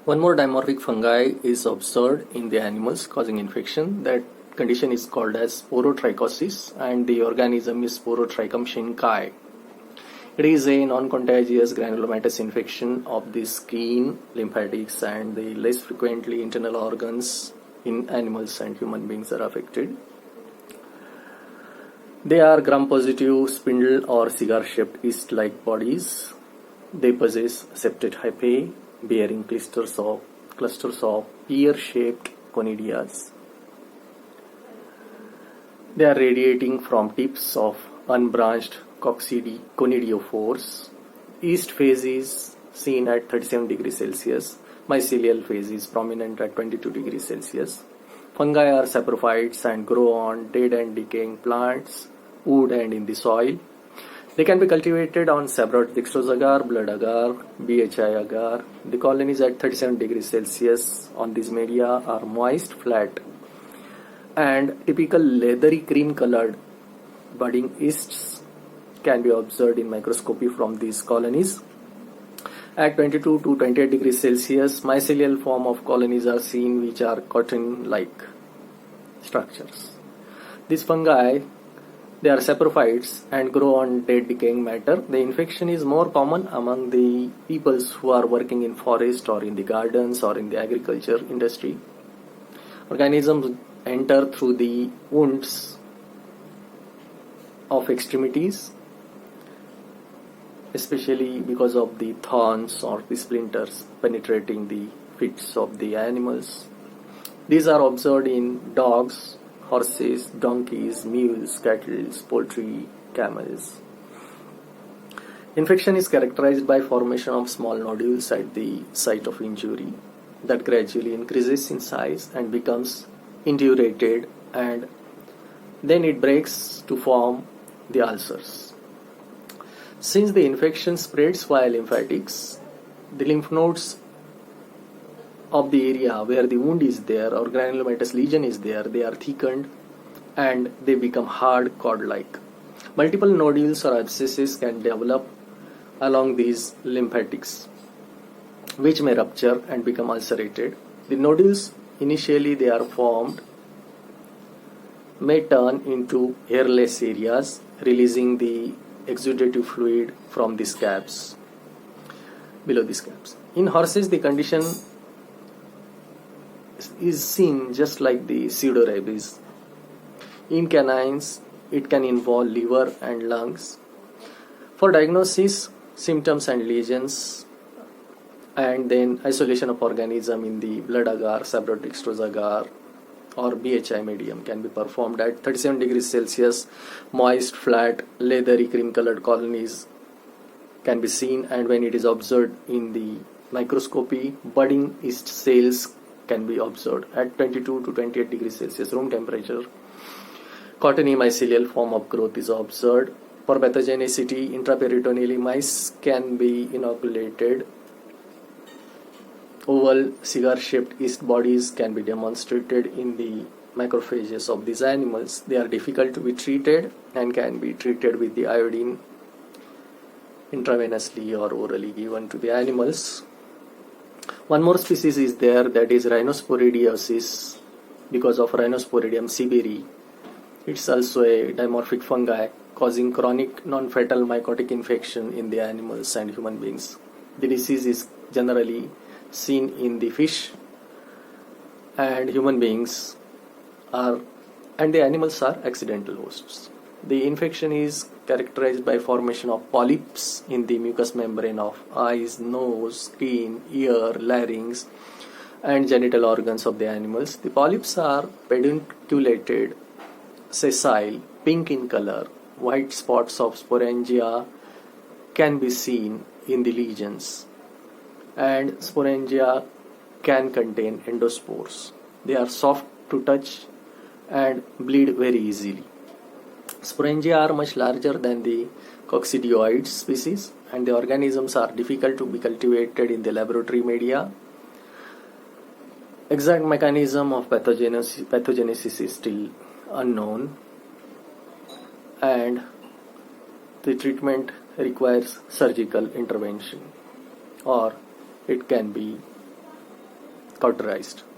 One more dimorphic fungi is observed in the animals causing infection. That condition is called as sporotrichosis, and the organism is Sporotrichum shinkai. It is a non-contagious granulomatous infection of the skin, lymphatics, and the less frequently internal organs in animals and human beings are affected. They are gram-positive, spindle or cigar-shaped yeast-like bodies. They possess septate hyphae bearing clusters of pear-shaped conidias. They are radiating from tips of unbranched conidiophores. Yeast phase is seen at 37 degrees Celsius. Mycelial phase is prominent at 22 degrees Celsius. Fungi are saprophytes and grow on dead and decaying plants, wood and in the soil. They can be cultivated on sabrot dextrose agar, blood agar, BHI agar. The colonies at 37 degrees Celsius on these media are moist, flat, and typical leathery cream colored budding yeasts can be observed in microscopy from these colonies. At 22 to 28 degrees Celsius, mycelial form of colonies are seen, which are cotton-like structures. These fungi, they are saprophytes and grow on dead decaying matter. The infection is more common among the peoples who are working in forest or in the gardens or in the agriculture industry. Organisms enter through the wounds of extremities, especially because of the thorns or the splinters penetrating the feet of the animals. These are observed in dogs, horses, donkeys, mules, cattle, poultry, camels. Infection is characterized by formation of small nodules at the site of injury that gradually increases in size and becomes indurated, and then it breaks to form the ulcers. Since the infection spreads via lymphatics, the lymph nodes of the area where the wound is there or granulomatous lesion is there, they are thickened and they become hard cord-like. Multiple nodules or abscesses can develop along these lymphatics, which may rupture and become ulcerated. The nodules, initially they are formed, may turn into hairless areas, releasing the exudative fluid from the scabs, below the scabs. In horses, the condition is seen just like the pseudorabies. In canines, it can involve liver and lungs. For diagnosis, symptoms and lesions, and then isolation of organism in the blood agar, sabrot dextrose agar, or BHI medium can be performed at 37 degrees Celsius. Moist, flat, leathery, cream-colored colonies can be seen, and when it is observed in the microscopy, budding yeast cells can be observed at 22 to 28 degrees Celsius room temperature. Cottony mycelial form of growth is observed. For pathogenicity, intraperitoneally mice can be inoculated. Oval cigar-shaped yeast bodies can be demonstrated in the macrophages of these animals. They are difficult to be treated and can be treated with the iodine intravenously or orally given to the animals. One more species is there, that is rhinosporidiosis, because of Rhinosporidium siberi. It's also a dimorphic fungi causing chronic non-fatal mycotic infection in the animals and human beings. The disease is generally seen in the fish, and human beings are, and the animals are accidental hosts. The infection is characterized by formation of polyps in the mucous membrane of eyes, nose, skin, ear, larynx, and genital organs of the animals. The polyps are pedunculated, sessile, pink in color. White spots of sporangia can be seen in the lesions, and sporangia can contain endospores. They are soft to touch and bleed very easily. Sporangia are much larger than the coccidioids species, and the organisms are difficult to be cultivated in the laboratory media. Exact mechanism of pathogenesis is still unknown, and the treatment requires surgical intervention, or it can be cauterized.